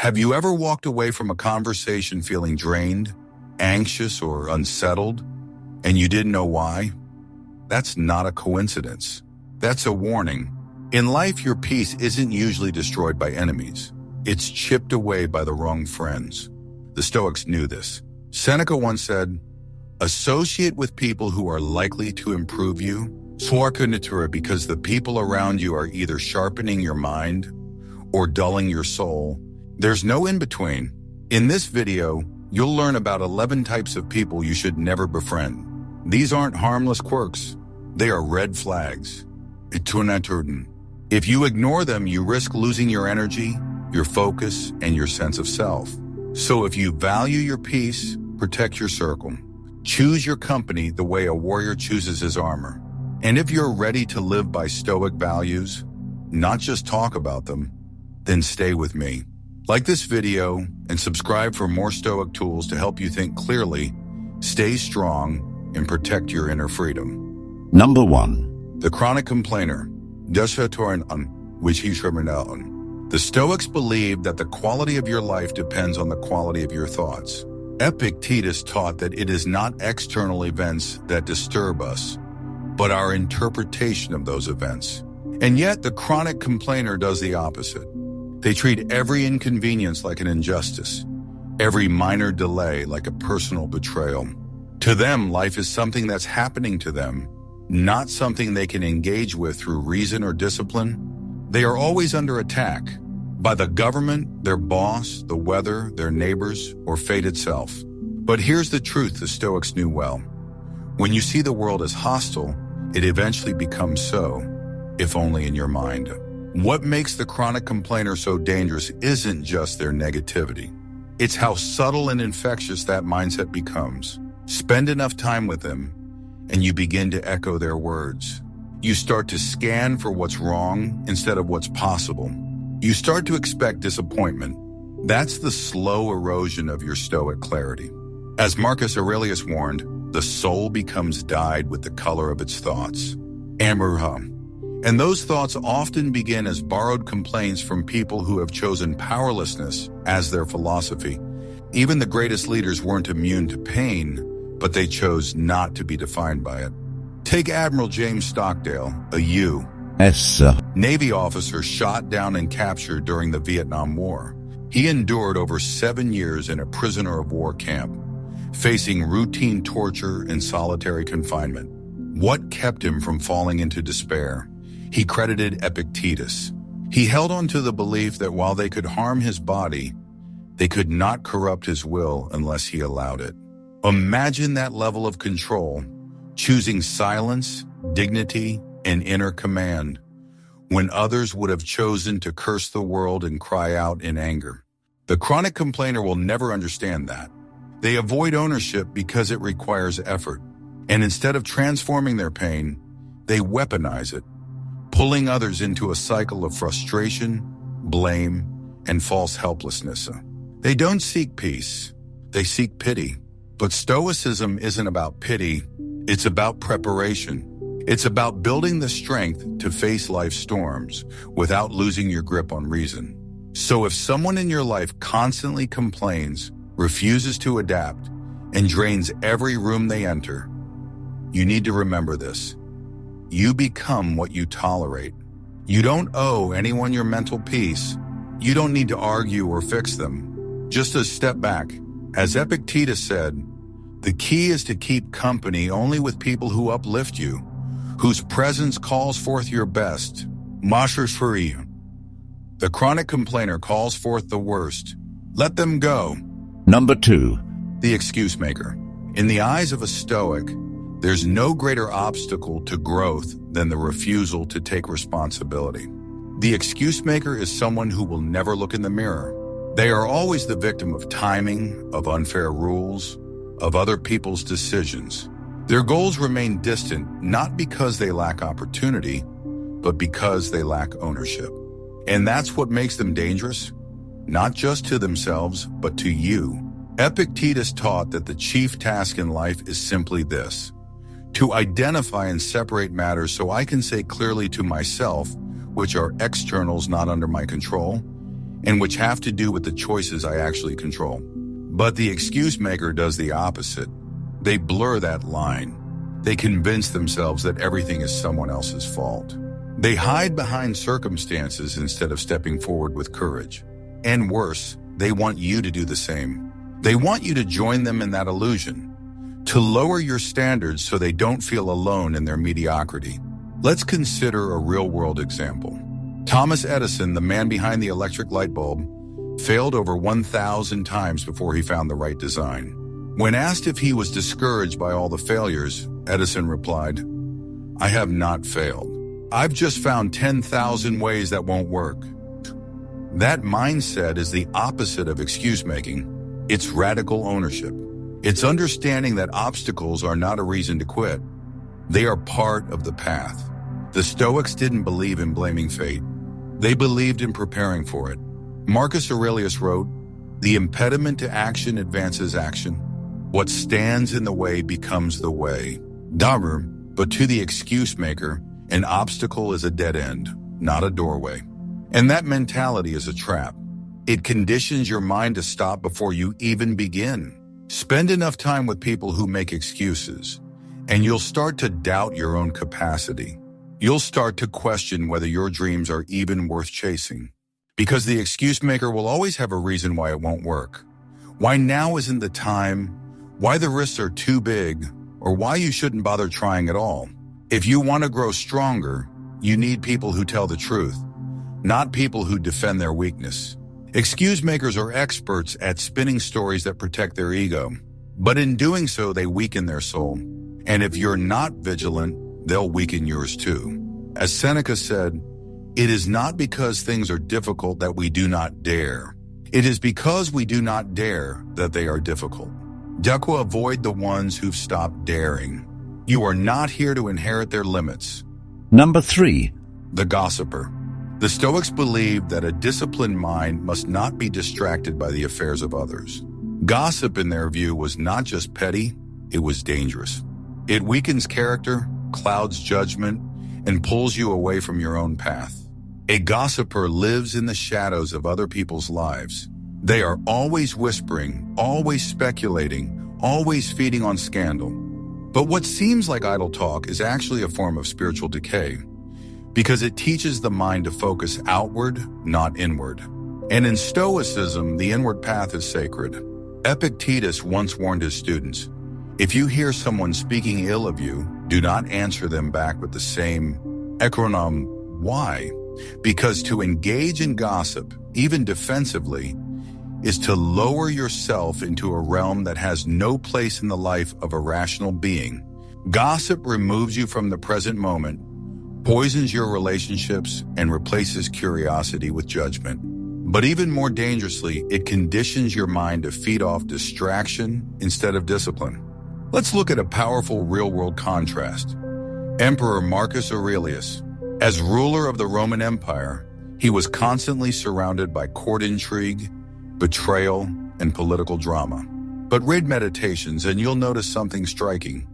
Have you ever walked away from a conversation feeling drained, anxious, or unsettled, and you didn't know why? That's not a coincidence. That's a warning. In life, your peace isn't usually destroyed by enemies. It's chipped away by the wrong friends. The Stoics knew this. Seneca once said, "Associate with people who are likely to improve you, swarca natura, because the people around you are either sharpening your mind or dulling your soul. There's no in-between." In this video, you'll learn about 11 types of people you should never befriend. These aren't harmless quirks. They are red flags. If you ignore them, you risk losing your energy, your focus, and your sense of self. So if you value your peace, protect your circle. Choose your company the way a warrior chooses his armor. And if you're ready to live by Stoic values, not just talk about them, then stay with me. Like this video and subscribe for more Stoic tools to help you think clearly, stay strong, and protect your inner freedom. Number 1. The chronic complainer, which he The Stoics believe that the quality of your life depends on the quality of your thoughts. Epictetus taught that it is not external events that disturb us, but our interpretation of those events. And yet, the chronic complainer does the opposite. They treat every inconvenience like an injustice, every minor delay like a personal betrayal. To them, life is something that's happening to them, not something they can engage with through reason or discipline. They are always under attack by the government, their boss, the weather, their neighbors, or fate itself. But here's the truth the Stoics knew well. When you see the world as hostile, it eventually becomes so, if only in your mind. What makes the chronic complainer so dangerous isn't just their negativity. It's how subtle and infectious that mindset becomes. Spend enough time with them, and you begin to echo their words. You start to scan for what's wrong instead of what's possible. You start to expect disappointment. That's the slow erosion of your Stoic clarity. As Marcus Aurelius warned, the soul becomes dyed with the color of its thoughts. And those thoughts often begin as borrowed complaints from people who have chosen powerlessness as their philosophy. Even the greatest leaders weren't immune to pain, but they chose not to be defined by it. Take Admiral James Stockdale, a U.S. Navy officer shot down and captured during the Vietnam War. He endured over 7 years in a prisoner of war camp, facing routine torture and solitary confinement. What kept him from falling into despair? He credited Epictetus. He held on to the belief that while they could harm his body, they could not corrupt his will unless he allowed it. Imagine that level of control, choosing silence, dignity, and inner command, when others would have chosen to curse the world and cry out in anger. The chronic complainer will never understand that. They avoid ownership because it requires effort, and instead of transforming their pain, they weaponize it, pulling others into a cycle of frustration, blame, and false helplessness. They don't seek peace, they seek pity. But Stoicism isn't about pity, it's about preparation. It's about building the strength to face life's storms without losing your grip on reason. So if someone in your life constantly complains, refuses to adapt, and drains every room they enter, you need to remember this. You become what you tolerate. You don't owe anyone your mental peace. You don't need to argue or fix them. Just a step back. As Epictetus said, the key is to keep company only with people who uplift you, whose presence calls forth your best. The chronic complainer calls forth the worst. Let them go. Number 2. The excuse maker. In the eyes of a Stoic, there's no greater obstacle to growth than the refusal to take responsibility. The excuse maker is someone who will never look in the mirror. They are always the victim of timing, of unfair rules, of other people's decisions. Their goals remain distant, not because they lack opportunity, but because they lack ownership. And that's what makes them dangerous, not just to themselves, but to you. Epictetus taught that the chief task in life is simply this: to identify and separate matters so I can say clearly to myself, which are externals not under my control, and which have to do with the choices I actually control. But the excuse maker does the opposite. They blur that line. They convince themselves that everything is someone else's fault. They hide behind circumstances instead of stepping forward with courage. And worse, they want you to do the same. They want you to join them in that illusion, to lower your standards so they don't feel alone in their mediocrity. Let's consider a real-world example. Thomas Edison, the man behind the electric light bulb, failed over 1,000 times before he found the right design. When asked if he was discouraged by all the failures, Edison replied, "I have not failed. I've just found 10,000 ways that won't work." That mindset is the opposite of excuse-making. It's radical ownership. It's understanding that obstacles are not a reason to quit. They are part of the path. The Stoics didn't believe in blaming fate. They believed in preparing for it. Marcus Aurelius wrote, "The impediment to action advances action. What stands in the way becomes the way." But to the excuse maker, an obstacle is a dead end, not a doorway. And that mentality is a trap. It conditions your mind to stop before you even begin. Spend enough time with people who make excuses, and you'll start to doubt your own capacity. You'll start to question whether your dreams are even worth chasing. Because the excuse maker will always have a reason why it won't work. Why now isn't the time, why the risks are too big, or why you shouldn't bother trying at all. If you want to grow stronger, you need people who tell the truth, not people who defend their weakness. Excuse makers are experts at spinning stories that protect their ego, but in doing so, they weaken their soul. And if you're not vigilant, they'll weaken yours too. As Seneca said, "It is not because things are difficult that we do not dare. It is because we do not dare that they are difficult." Avoid the ones who've stopped daring. You are not here to inherit their limits. Number 3. The gossiper. The Stoics believed that a disciplined mind must not be distracted by the affairs of others. Gossip, in their view, was not just petty, it was dangerous. It weakens character, clouds judgment, and pulls you away from your own path. A gossiper lives in the shadows of other people's lives. They are always whispering, always speculating, always feeding on scandal. But what seems like idle talk is actually a form of spiritual decay, because it teaches the mind to focus outward, not inward. And in Stoicism, the inward path is sacred. Epictetus once warned his students, "If you hear someone speaking ill of you, do not answer them back with the same acronym." Why? Because to engage in gossip, even defensively, is to lower yourself into a realm that has no place in the life of a rational being. Gossip removes you from the present moment, poisons your relationships, and replaces curiosity with judgment. But even more dangerously, it conditions your mind to feed off distraction instead of discipline. Let's look at a powerful real-world contrast. Emperor Marcus Aurelius. As ruler of the Roman Empire, he was constantly surrounded by court intrigue, betrayal, and political drama. But read Meditations and you'll notice something striking.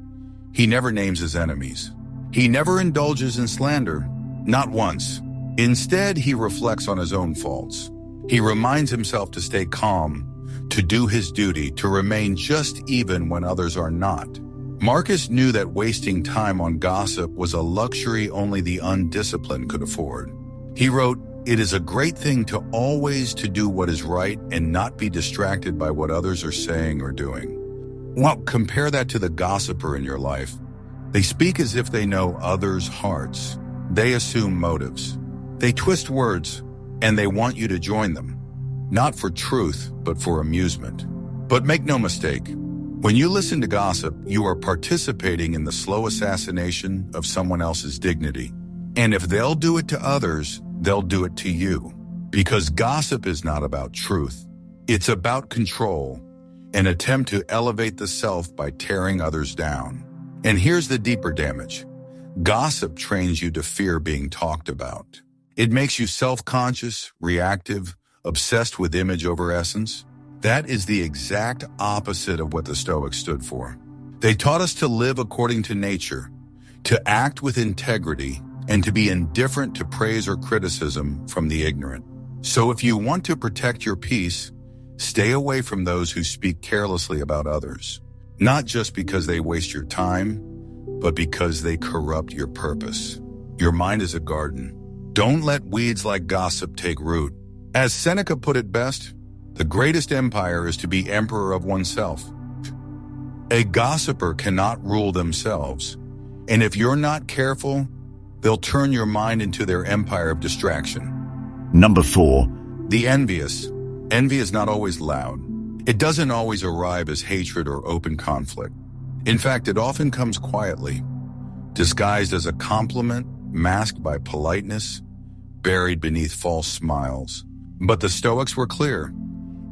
He never names his enemies. He never indulges in slander, not once. Instead, he reflects on his own faults. He reminds himself to stay calm, to do his duty, to remain just even when others are not. Marcus knew that wasting time on gossip was a luxury only the undisciplined could afford. He wrote, "It is a great thing to always to do what is right and not be distracted by what others are saying or doing." Well, compare that to the gossiper in your life. They speak as if they know others' hearts. They assume motives. They twist words, and they want you to join them. Not for truth, but for amusement. But make no mistake, when you listen to gossip, you are participating in the slow assassination of someone else's dignity. And if they'll do it to others, they'll do it to you. Because gossip is not about truth. It's about control, an attempt to elevate the self by tearing others down. And here's the deeper damage. Gossip trains you to fear being talked about. It makes you self-conscious, reactive, obsessed with image over essence. That is the exact opposite of what the Stoics stood for. They taught us to live according to nature, to act with integrity, and to be indifferent to praise or criticism from the ignorant. So if you want to protect your peace, stay away from those who speak carelessly about others, not just because they waste your time, but because they corrupt your purpose. Your mind is a garden. Don't let weeds like gossip take root. As Seneca put it best, the greatest empire is to be emperor of oneself. A gossiper cannot rule themselves, and if you're not careful, they'll turn your mind into their empire of distraction. Number 4. The envious. Envy is not always loud. It doesn't always arrive as hatred or open conflict. In fact, it often comes quietly, disguised as a compliment, masked by politeness, buried beneath false smiles. But the Stoics were clear.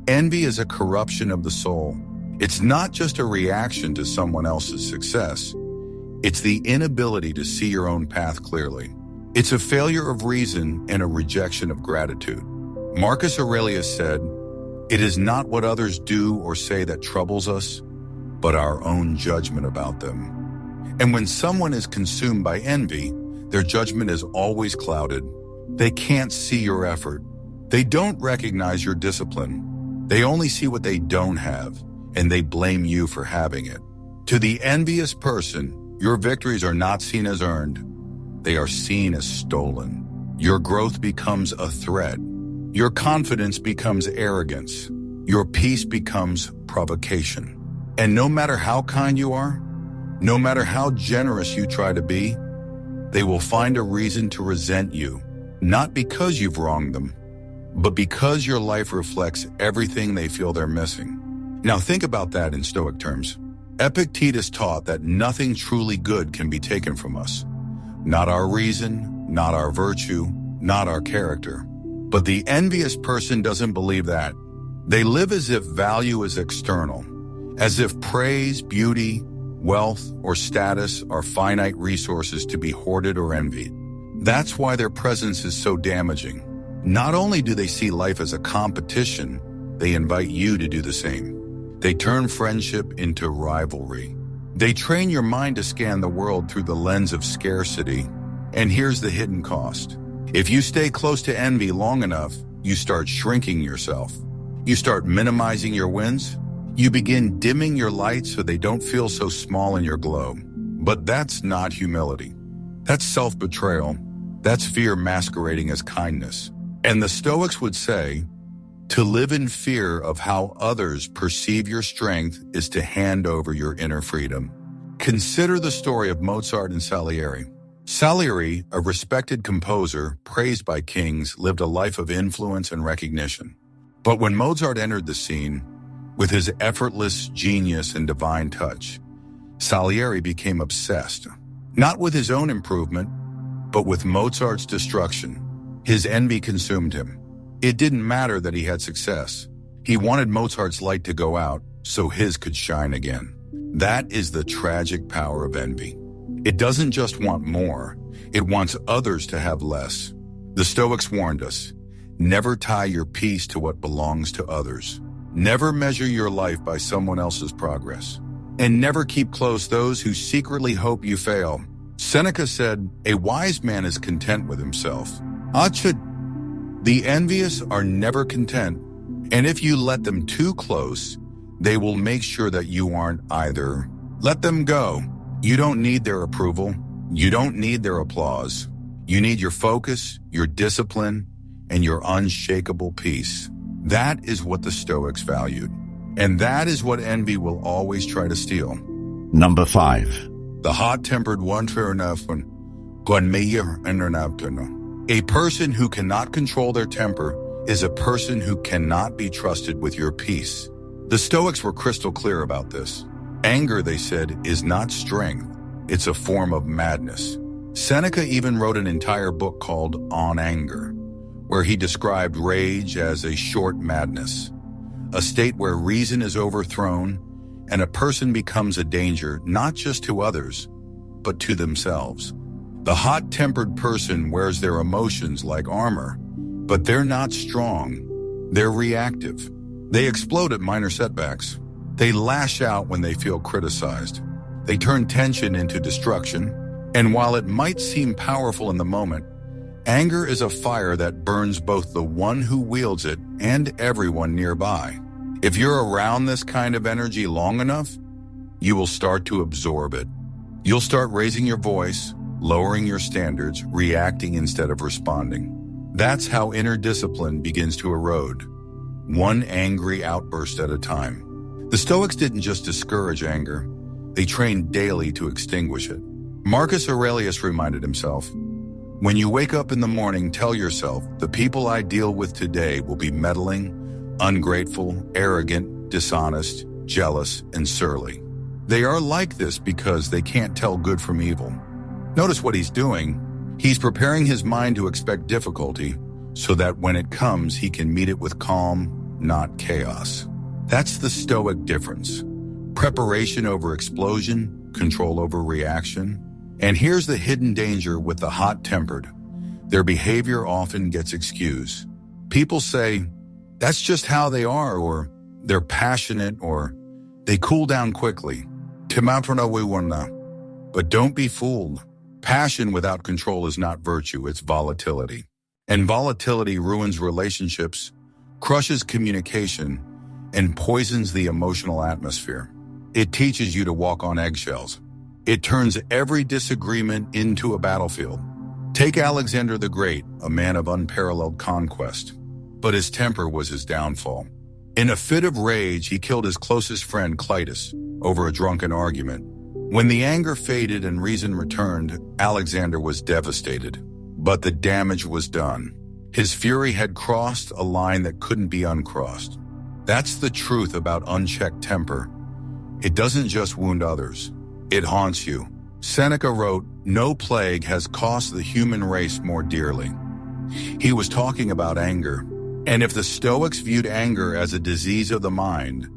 Envy is a corruption of the soul. It's not just a reaction to someone else's success. It's the inability to see your own path clearly. It's a failure of reason and a rejection of gratitude. Marcus Aurelius said, "It is not what others do or say that troubles us, but our own judgment about them." And when someone is consumed by envy, their judgment is always clouded. They can't see your effort. They don't recognize your discipline. They only see what they don't have, and they blame you for having it. To the envious person, your victories are not seen as earned. They are seen as stolen. Your growth becomes a threat. Your confidence becomes arrogance. Your peace becomes provocation. And no matter how kind you are, no matter how generous you try to be, they will find a reason to resent you, not because you've wronged them, but because your life reflects everything they feel they're missing. Now think about that in Stoic terms. Epictetus taught that nothing truly good can be taken from us. Not our reason, not our virtue, not our character. But the envious person doesn't believe that. They live as if value is external, as if praise, beauty, wealth, or status are finite resources to be hoarded or envied. That's why their presence is so damaging. Not only do they see life as a competition, they invite you to do the same. They turn friendship into rivalry. They train your mind to scan the world through the lens of scarcity. And here's the hidden cost. If you stay close to envy long enough, you start shrinking yourself. You start minimizing your wins. You begin dimming your light so they don't feel so small in your glow. But that's not humility. That's self-betrayal. That's fear masquerading as kindness. And the Stoics would say, to live in fear of how others perceive your strength is to hand over your inner freedom. Consider the story of Mozart and Salieri. Salieri, a respected composer, praised by kings, lived a life of influence and recognition. But when Mozart entered the scene, with his effortless genius and divine touch, Salieri became obsessed, not with his own improvement, but with Mozart's destruction. His envy consumed him. It didn't matter that he had success. He wanted Mozart's light to go out so his could shine again. That is the tragic power of envy. It doesn't just want more, it wants others to have less. The Stoics warned us, never tie your peace to what belongs to others. Never measure your life by someone else's progress. And never keep close those who secretly hope you fail. Seneca said, a wise man is content with himself. The envious are never content, and if you let them too close, they will make sure that you aren't either. Let them go. You don't need their approval. You don't need their applause. You need your focus, your discipline, and your unshakable peace. That is what the Stoics valued, and that is what envy will always try to steal. Number 5. The hot-tempered one. A person who cannot control their temper is a person who cannot be trusted with your peace. The Stoics were crystal clear about this. Anger, they said, is not strength. It's a form of madness. Seneca even wrote an entire book called On Anger, where he described rage as a short madness, a state where reason is overthrown and a person becomes a danger not just to others, but to themselves. The hot-tempered person wears their emotions like armor, but they're not strong. They're reactive. They explode at minor setbacks. They lash out when they feel criticized. They turn tension into destruction. And while it might seem powerful in the moment, Anger is a fire that burns both the one who wields it and everyone nearby. If you're around this kind of energy long enough, you will start to absorb it. You'll start raising your voice, lowering your standards, reacting instead of responding. That's how inner discipline begins to erode, one angry outburst at a time. The Stoics didn't just discourage anger, they trained daily to extinguish it. Marcus Aurelius reminded himself, "When you wake up in the morning, tell yourself, the people I deal with today will be meddling, ungrateful, arrogant, dishonest, jealous, and surly. They are like this because they can't tell good from evil." Notice what he's doing. He's preparing his mind to expect difficulty so that when it comes, he can meet it with calm, not chaos. That's the Stoic difference. Preparation over explosion, control over reaction. And here's the hidden danger with the hot-tempered. Their behavior often gets excused. People say, that's just how they are, or they're passionate, or they cool down quickly. But don't be fooled. Passion without control is not virtue, it's volatility. And volatility ruins relationships, crushes communication, and poisons the emotional atmosphere. It teaches you to walk on eggshells. It turns every disagreement into a battlefield. Take Alexander the Great, a man of unparalleled conquest. But his temper was his downfall. In a fit of rage, he killed his closest friend Clytus over a drunken argument. When the anger faded and reason returned, Alexander was devastated. But the damage was done. His fury had crossed a line that couldn't be uncrossed. That's the truth about unchecked temper. It doesn't just wound others. It haunts you. Seneca wrote, "No plague has cost the human race more dearly." He was talking about anger. And if the Stoics viewed anger as a disease of the mind,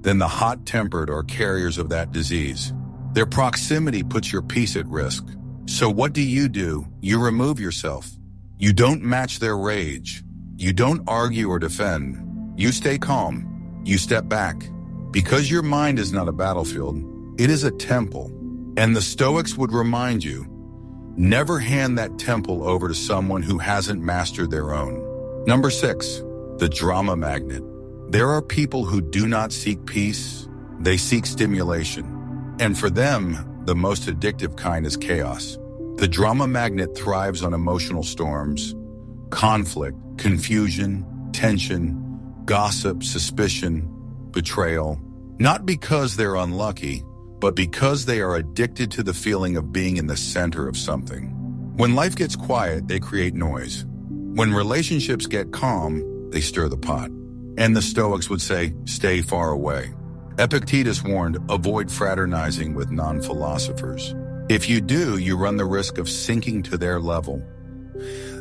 then the hot-tempered are carriers of that disease. Their proximity puts your peace at risk. So what do? You remove yourself. You don't match their rage. You don't argue or defend. You stay calm. You step back. Because your mind is not a battlefield, it is a temple. And the Stoics would remind you, never hand that temple over to someone who hasn't mastered their own. Number 6, the drama magnet. There are people who do not seek peace, they seek stimulation. And for them, the most addictive kind is chaos. The drama magnet thrives on emotional storms, conflict, confusion, tension, gossip, suspicion, betrayal. Not because they're unlucky, but because they are addicted to the feeling of being in the center of something. When life gets quiet, they create noise. When relationships get calm, they stir the pot. And the Stoics would say, stay far away. Epictetus warned, avoid fraternizing with non-philosophers. If you do, you run the risk of sinking to their level.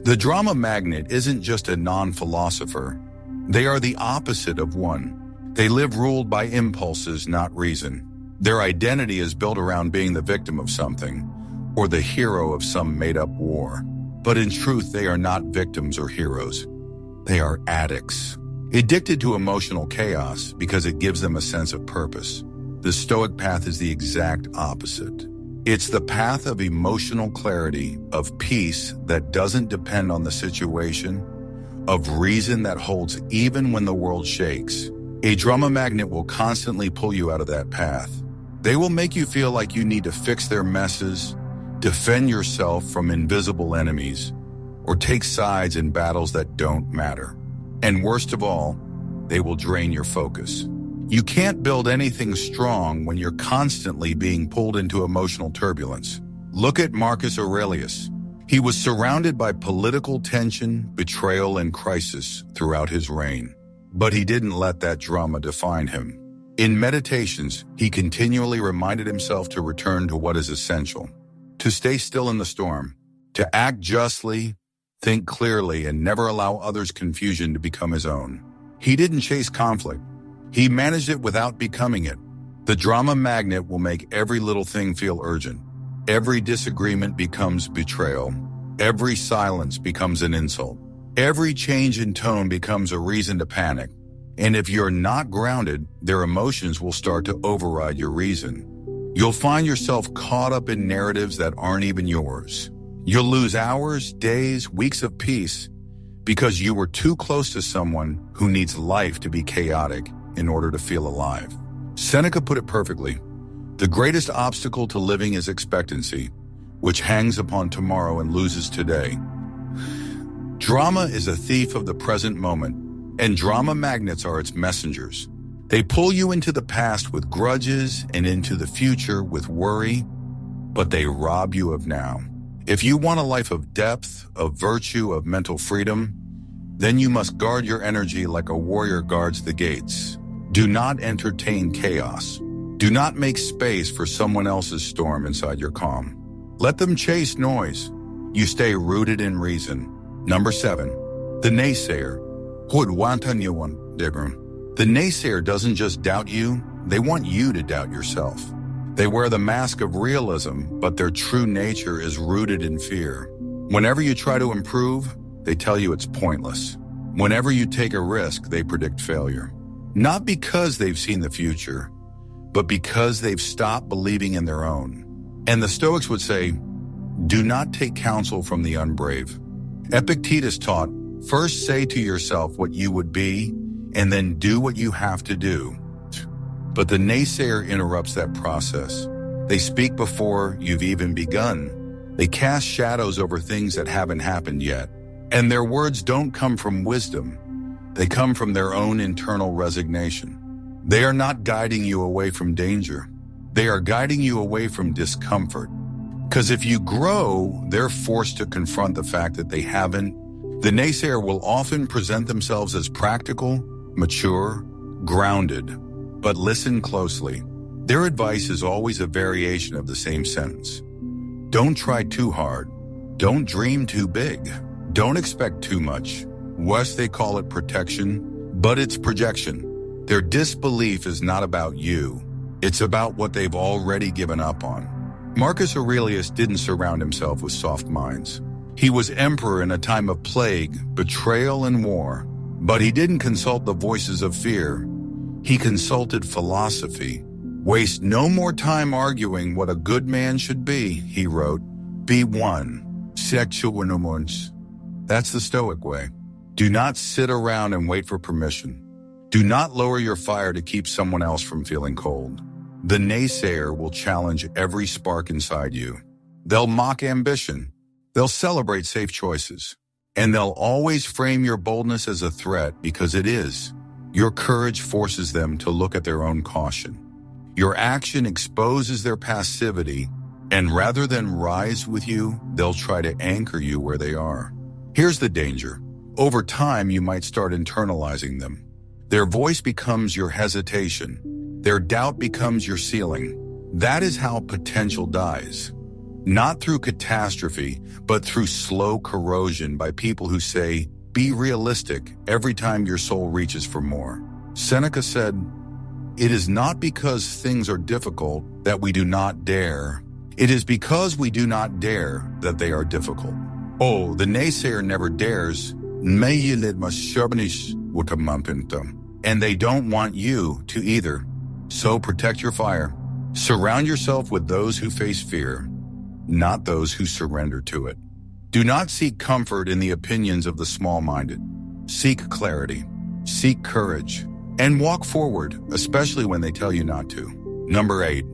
The drama magnet isn't just a non-philosopher. They are the opposite of one. They live ruled by impulses, not reason. Their identity is built around being the victim of something, or the hero of some made-up war. But in truth, they are not victims or heroes. They are addicts, addicted to emotional chaos because it gives them a sense of purpose. The Stoic path is the exact opposite. It's the path of emotional clarity, of peace that doesn't depend on the situation, of reason that holds even when the world shakes. A drama magnet will constantly pull you out of that path. They will make you feel like you need to fix their messes, defend yourself from invisible enemies, or take sides in battles that don't matter. And worst of all, they will drain your focus. You can't build anything strong when you're constantly being pulled into emotional turbulence. Look at Marcus Aurelius. He was surrounded by political tension, betrayal, and crisis throughout his reign. But he didn't let that drama define him. In meditations, he continually reminded himself to return to what is essential, to stay still in the storm, to act justly, think clearly, and never allow others' confusion to become his own. He didn't chase conflict. He managed it without becoming it. The drama magnet will make every little thing feel urgent. Every disagreement becomes betrayal. Every silence becomes an insult. Every change in tone becomes a reason to panic. And if you're not grounded, their emotions will start to override your reason. You'll find yourself caught up in narratives that aren't even yours. You'll lose hours, days, weeks of peace because you were too close to someone who needs life to be chaotic in order to feel alive. Seneca put it perfectly. The greatest obstacle to living is expectancy, which hangs upon tomorrow and loses today. Drama is a thief of the present moment, and drama magnets are its messengers. They pull you into the past with grudges and into the future with worry, but they rob you of now. If you want a life of depth, of virtue, of mental freedom, then you must guard your energy like a warrior guards the gates. Do not entertain chaos. Do not make space for someone else's storm inside your calm. Let them chase noise. You stay rooted in reason. Number 7, the Naysayer. The Naysayer doesn't just doubt you, they want you to doubt yourself. They wear the mask of realism, but their true nature is rooted in fear. Whenever you try to improve, they tell you it's pointless. Whenever you take a risk, they predict failure. Not because they've seen the future, but because they've stopped believing in their own. And the Stoics would say, do not take counsel from the unbrave. Epictetus taught, first say to yourself what you would be, and then do what you have to do. But the Naysayer interrupts that process. They speak before you've even begun. They cast shadows over things that haven't happened yet. And their words don't come from wisdom. They come from their own internal resignation. They are not guiding you away from danger. They are guiding you away from discomfort. Because if you grow, they're forced to confront the fact that they haven't. The Naysayer will often present themselves as practical, mature, grounded. But listen closely. Their advice is always a variation of the same sentence. Don't try too hard. Don't dream too big. Don't expect too much. West they call it protection, but it's projection. Their disbelief is not about you. It's about what they've already given up on. Marcus Aurelius didn't surround himself with soft minds. He was emperor in a time of plague, betrayal, and war. But he didn't consult the voices of fear. He consulted philosophy. Waste no more time arguing what a good man should be, he wrote. Be one. That's the Stoic way. Do not sit around and wait for permission. Do not lower your fire to keep someone else from feeling cold. The Naysayer will challenge every spark inside you. They'll mock ambition. They'll celebrate safe choices. And they'll always frame your boldness as a threat because it is. Your courage forces them to look at their own caution. Your action exposes their passivity, and rather than rise with you, they'll try to anchor you where they are. Here's the danger. Over time, you might start internalizing them. Their voice becomes your hesitation. Their doubt becomes your ceiling. That is how potential dies. Not through catastrophe, but through slow corrosion by people who say, be realistic every time your soul reaches for more. Seneca said, it is not because things are difficult that we do not dare. It is because we do not dare that they are difficult. Oh, the Naysayer never dares. And they don't want you to either. So protect your fire. Surround yourself with those who face fear, not those who surrender to it. Do not seek comfort in the opinions of the small-minded. Seek clarity, seek courage, and walk forward, especially when they tell you not to. Number 8,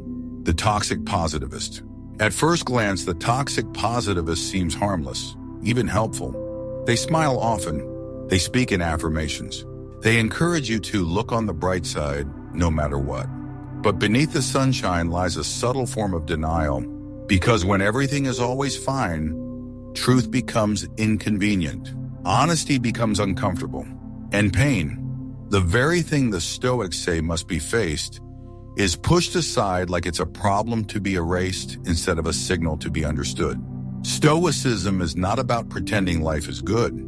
the toxic positivist. At first glance, the toxic positivist seems harmless, even helpful. They smile often. They speak in affirmations. They encourage you to look on the bright side, no matter what. But beneath the sunshine lies a subtle form of denial, because when everything is always fine, truth becomes inconvenient, honesty becomes uncomfortable, and pain, the very thing the Stoics say must be faced, is pushed aside like it's a problem to be erased instead of a signal to be understood. Stoicism is not about pretending life is good.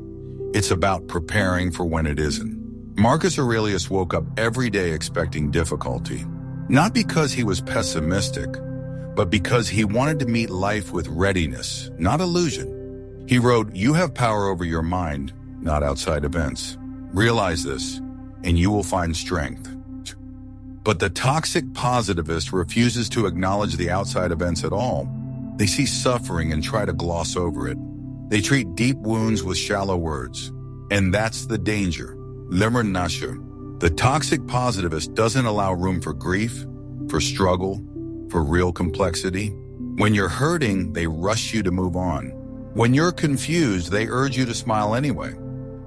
It's about preparing for when it isn't. Marcus Aurelius woke up every day expecting difficulty, not because he was pessimistic, but because he wanted to meet life with readiness, not illusion. He wrote, you have power over your mind, not outside events. Realize this, and you will find strength. But the toxic positivist refuses to acknowledge the outside events at all. They see suffering and try to gloss over it. They treat deep wounds with shallow words. And that's the danger. Naysayer. The toxic positivist doesn't allow room for grief, for struggle, for real complexity. When you're hurting, they rush you to move on. When you're confused, they urge you to smile anyway.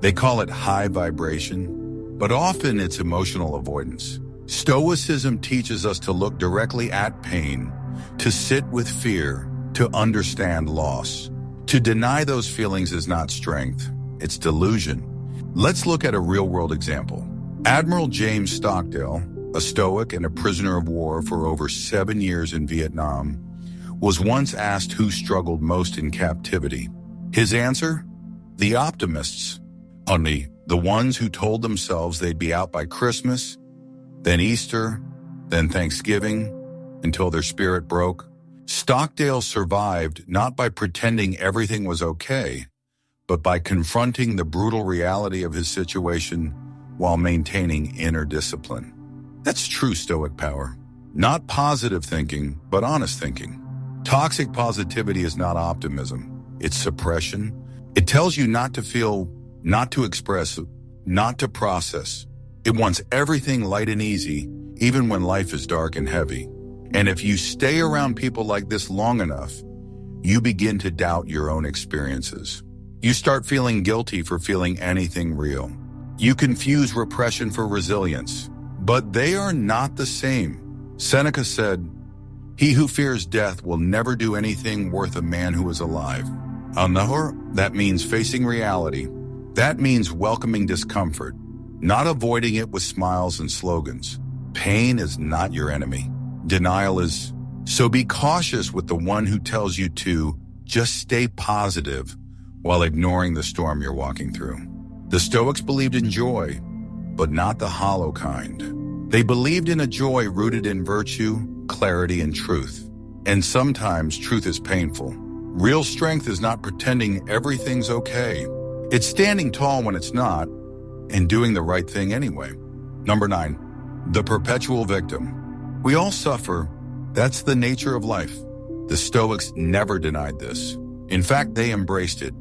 They call it high vibration, but often it's emotional avoidance. Stoicism teaches us to look directly at pain, to sit with fear, to understand loss. To deny those feelings is not strength, it's delusion. Let's look at a real-world example. Admiral James Stockdale, a Stoic and a prisoner of war for over 7 years in Vietnam, was once asked who struggled most in captivity. His answer? The optimists. Only the ones who told themselves they'd be out by Christmas, then Easter, then Thanksgiving, until their spirit broke. Stockdale survived not by pretending everything was okay, but by confronting the brutal reality of his situation while maintaining inner discipline. That's true Stoic power. Not positive thinking, but honest thinking. Toxic positivity is not optimism. It's suppression. It tells you not to feel, not to express, not to process. It wants everything light and easy, even when life is dark and heavy. And if you stay around people like this long enough, you begin to doubt your own experiences. You start feeling guilty for feeling anything real. You confuse repression for resilience, but they are not the same. Seneca said, "He who fears death will never do anything worth a man who is alive." Al-Nahor, that means facing reality. That means welcoming discomfort, not avoiding it with smiles and slogans. Pain is not your enemy. Denial is. So be cautious with the one who tells you to just stay positive while ignoring the storm you're walking through. The Stoics believed in joy, but not the hollow kind. They believed in a joy rooted in virtue, clarity, and truth. And sometimes truth is painful. Real strength is not pretending everything's okay. It's standing tall when it's not, and doing the right thing anyway. Number 9, the perpetual victim. We all suffer. That's the nature of life. The Stoics never denied this. In fact, they embraced it.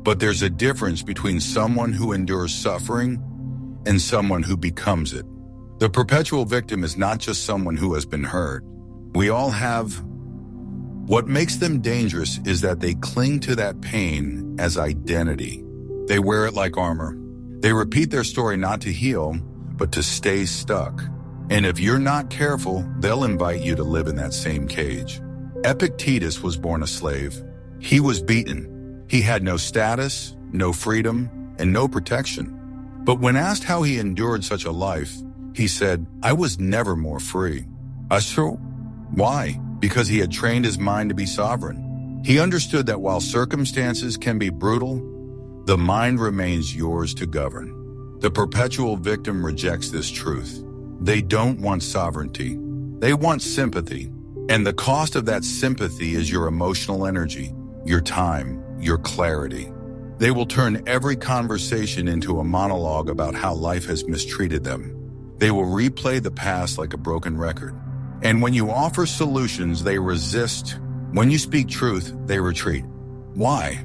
But there's a difference between someone who endures suffering and someone who becomes it. The perpetual victim is not just someone who has been hurt. We all have. What makes them dangerous is that they cling to that pain as identity. They wear it like armor. They repeat their story not to heal, but to stay stuck. And if you're not careful, they'll invite you to live in that same cage. Epictetus was born a slave. He was beaten. He had no status, no freedom, and no protection. But when asked how he endured such a life, he said, "I was never more free." So, why? Because he had trained his mind to be sovereign. He understood that while circumstances can be brutal, the mind remains yours to govern. The perpetual victim rejects this truth. They don't want sovereignty. They want sympathy. And the cost of that sympathy is your emotional energy, your time, your clarity. They will turn every conversation into a monologue about how life has mistreated them. They will replay the past like a broken record. And when you offer solutions, they resist. When you speak truth, they retreat. Why?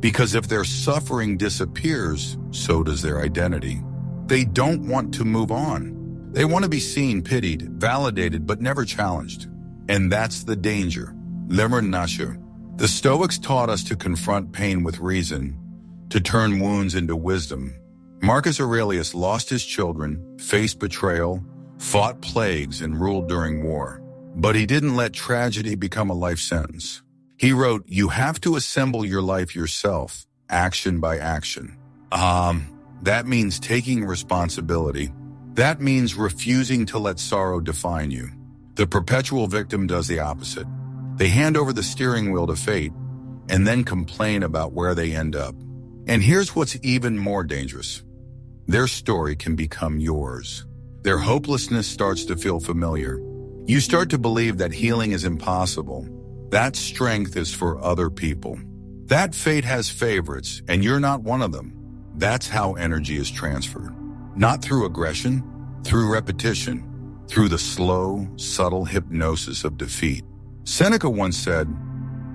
Because if their suffering disappears, so does their identity. They don't want to move on. They want to be seen, pitied, validated, but never challenged. And that's the danger. Naysayer. The Stoics taught us to confront pain with reason, to turn wounds into wisdom. Marcus Aurelius lost his children, faced betrayal, fought plagues, and ruled during war. But he didn't let tragedy become a life sentence. He wrote, "You have to assemble your life yourself, action by action." That means taking responsibility. That means refusing to let sorrow define you. The perpetual victim does the opposite. They hand over the steering wheel to fate and then complain about where they end up. And here's what's even more dangerous. Their story can become yours. Their hopelessness starts to feel familiar. You start to believe that healing is impossible. That strength is for other people. That fate has favorites, and you're not one of them. That's how energy is transferred. Not through aggression, through repetition, through the slow, subtle hypnosis of defeat. Seneca once said,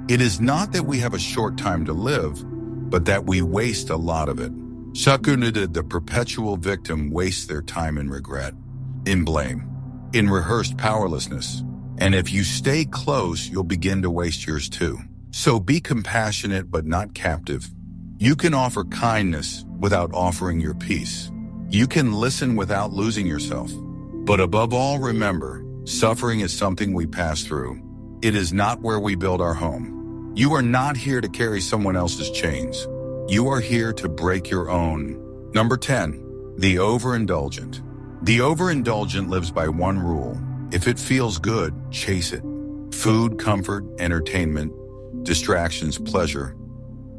It is not that we have a short time to live, but that we waste a lot of it. Shakunudid, the perpetual victim, wastes their time in regret, in blame, in rehearsed powerlessness. And if you stay close, you'll begin to waste yours too. So be compassionate but not captive. You can offer kindness without offering your peace. You can listen without losing yourself. But above all, remember, suffering is something we pass through. It is not where we build our home. You are not here to carry someone else's chains. You are here to break your own. Number 10, the overindulgent. The overindulgent lives by one rule. If it feels good, chase it. Food, comfort, entertainment, distractions, pleasure.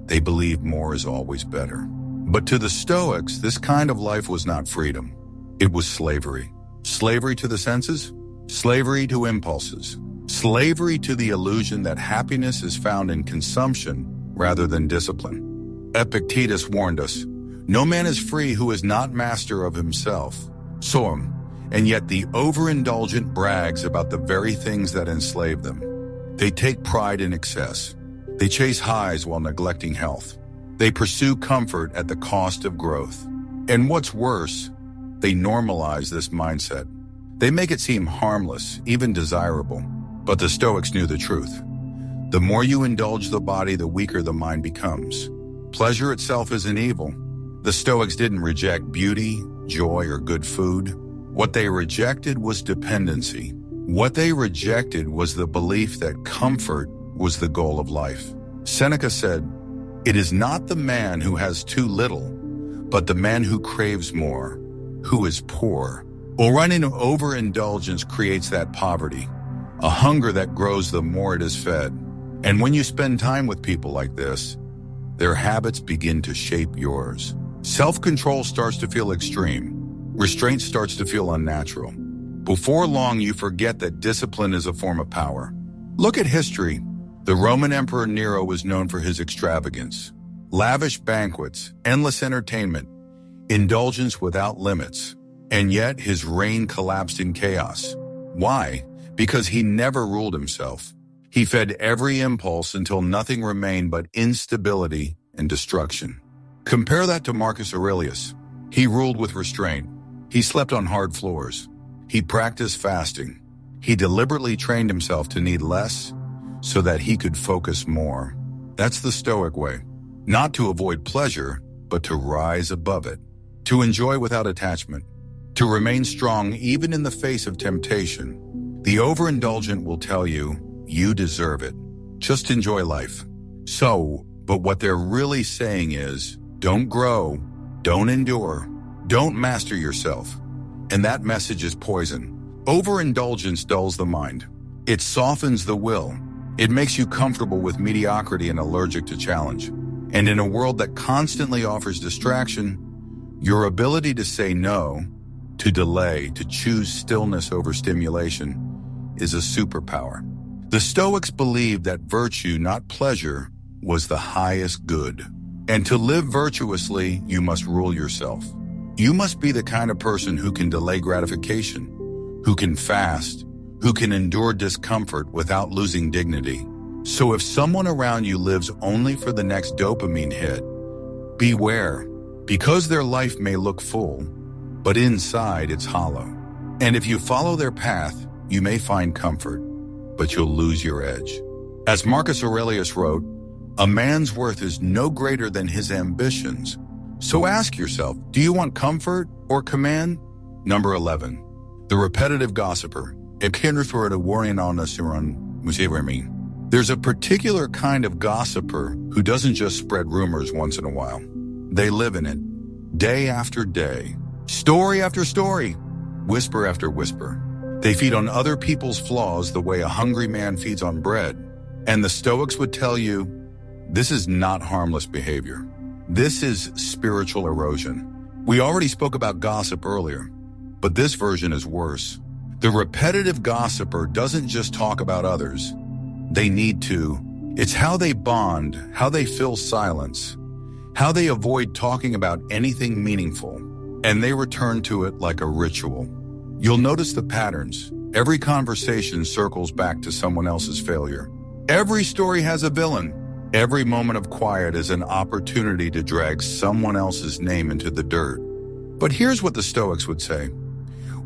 They believe more is always better. But to the Stoics, this kind of life was not freedom. It was slavery. Slavery to the senses, slavery to impulses, slavery to the illusion that happiness is found in consumption rather than discipline. Epictetus warned us, no man is free who is not master of himself. And yet the overindulgent brags about the very things that enslave them. They take pride in excess. They chase highs while neglecting health. They pursue comfort at the cost of growth. And what's worse, they normalize this mindset. They make it seem harmless, even desirable. But the Stoics knew the truth. The more you indulge the body, the weaker the mind becomes. Pleasure itself isn't evil. The Stoics didn't reject beauty, joy, or good food. What they rejected was dependency. What they rejected was the belief that comfort was the goal of life. Seneca said, "It is not the man who has too little, but the man who craves more, who is poor." Well, running overindulgence creates that poverty, a hunger that grows the more it is fed. And when you spend time with people like this, their habits begin to shape yours. Self-control starts to feel extreme. Restraint starts to feel unnatural. Before long, you forget that discipline is a form of power. Look at history. The Roman Emperor Nero was known for his extravagance, lavish banquets, endless entertainment, indulgence without limits. And yet his reign collapsed in chaos. Why? Because he never ruled himself. He fed every impulse until nothing remained but instability and destruction. Compare that to Marcus Aurelius. He ruled with restraint. He slept on hard floors. He practiced fasting. He deliberately trained himself to need less so that he could focus more. That's the Stoic way. Not to avoid pleasure, but to rise above it. To enjoy without attachment. To remain strong even in the face of temptation. The overindulgent will tell you, you deserve it. Just enjoy life. But what they're really saying is, don't grow, don't endure, don't master yourself. And that message is poison. Overindulgence dulls the mind. It softens the will. It makes you comfortable with mediocrity and allergic to challenge. And in a world that constantly offers distraction, your ability to say no, to delay, to choose stillness over stimulation is a superpower. The Stoics believed that virtue, not pleasure, was the highest good. And to live virtuously, you must rule yourself. You must be the kind of person who can delay gratification, who can fast, who can endure discomfort without losing dignity. So if someone around you lives only for the next dopamine hit, beware, because their life may look full, but inside it's hollow. And if you follow their path, you may find comfort, but you'll lose your edge. As Marcus Aurelius wrote, a man's worth is no greater than his ambitions. So ask yourself, do you want comfort or command? Number 11, the repetitive gossiper. There's a particular kind of gossiper who doesn't just spread rumors once in a while. They live in it, day after day, story after story, whisper after whisper. They feed on other people's flaws the way a hungry man feeds on bread. And the Stoics would tell you, this is not harmless behavior. This is spiritual erosion. We already spoke about gossip earlier, but this version is worse. The repetitive gossiper doesn't just talk about others. They need to. It's how they bond, how they fill silence, how they avoid talking about anything meaningful, and they return to it like a ritual. You'll notice the patterns. Every conversation circles back to someone else's failure. Every story has a villain. Every moment of quiet is an opportunity to drag someone else's name into the dirt. But here's what the Stoics would say.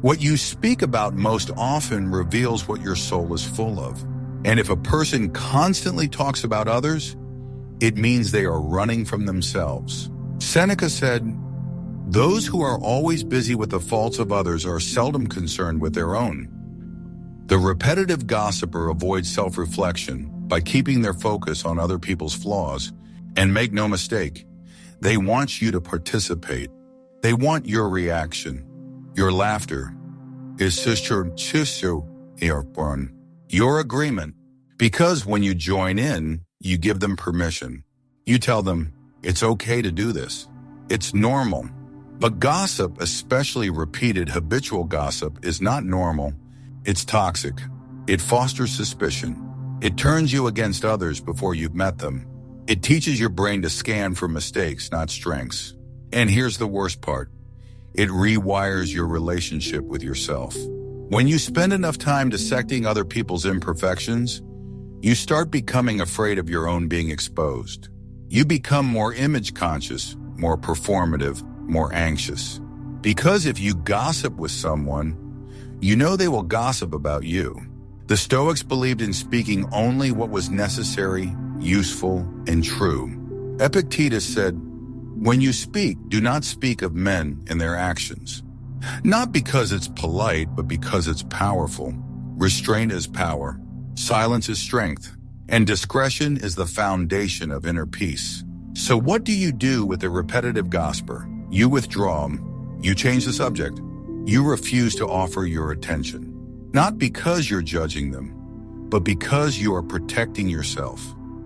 What you speak about most often reveals what your soul is full of. And if a person constantly talks about others, it means they are running from themselves. Seneca said, "Those who are always busy with the faults of others are seldom concerned with their own." The repetitive gossiper avoids self-reflection by keeping their focus on other people's flaws. And make no mistake, they want you to participate. They want your reaction, your laughter, your agreement. Because when you join in, you give them permission. You tell them, it's okay to do this. It's normal. But gossip, especially repeated habitual gossip, is not normal. It's toxic. It fosters suspicion. It turns you against others before you've met them. It teaches your brain to scan for mistakes, not strengths. And here's the worst part. It rewires your relationship with yourself. When you spend enough time dissecting other people's imperfections, you start becoming afraid of your own being exposed. You become more image conscious, more performative, more anxious. Because if you gossip with someone, you know they will gossip about you. The Stoics believed in speaking only what was necessary, useful, and true. Epictetus said, "When you speak, do not speak of men and their actions." Not because it's polite, but because it's powerful. Restraint is power. Silence is strength. And discretion is the foundation of inner peace. So what do you do with a repetitive gossiper? You withdraw. You change the subject. You refuse to offer your attention. Not because you're judging them, but because you are protecting yourself.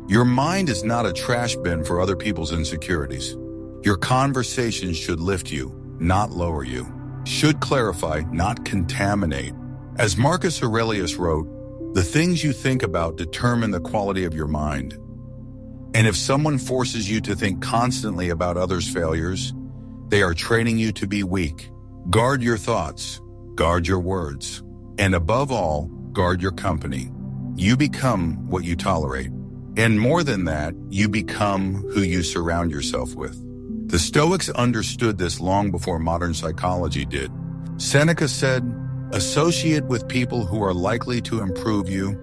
Your mind is not a trash bin for other people's insecurities. Your conversations should lift you, not lower you. Should clarify, not contaminate. As Marcus Aurelius wrote, the things you think about determine the quality of your mind. And if someone forces you to think constantly about others' failures, they are training you to be weak. Guard your thoughts, guard your words, and above all, guard your company. You become what you tolerate. And more than that, you become who you surround yourself with. The Stoics understood this long before modern psychology did. Seneca said, "Associate with people who are likely to improve you,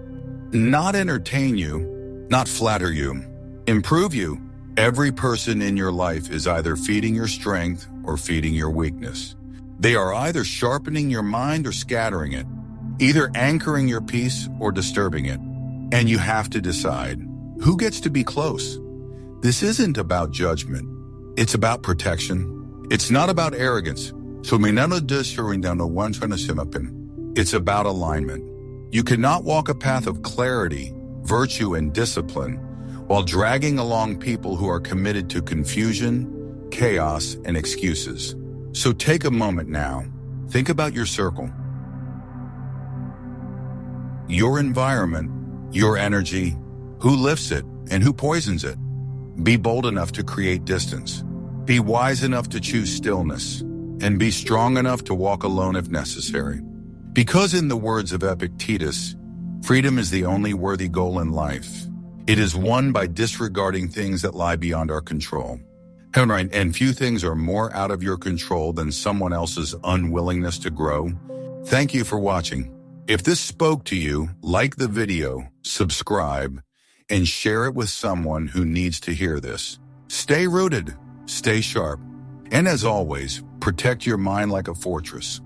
not entertain you, not flatter you, improve you." Every person in your life is either feeding your strength or feeding your weakness. They are either sharpening your mind or scattering it, either anchoring your peace or disturbing it. And you have to decide, who gets to be close? This isn't about judgment. It's about protection. It's not about arrogance. It's about alignment. You cannot walk a path of clarity, virtue, and discipline while dragging along people who are committed to confusion, chaos, and excuses. So take a moment now. Think about your circle, your environment, your energy, who lifts it and who poisons it. Be bold enough to create distance. Be wise enough to choose stillness. And be strong enough to walk alone if necessary. Because in the words of Epictetus, freedom is the only worthy goal in life. It is won by disregarding things that lie beyond our control. And few things are more out of your control than someone else's unwillingness to grow. Thank you for watching. If this spoke to you, like the video, subscribe, and share it with someone who needs to hear this. Stay rooted, stay sharp, and as always, protect your mind like a fortress.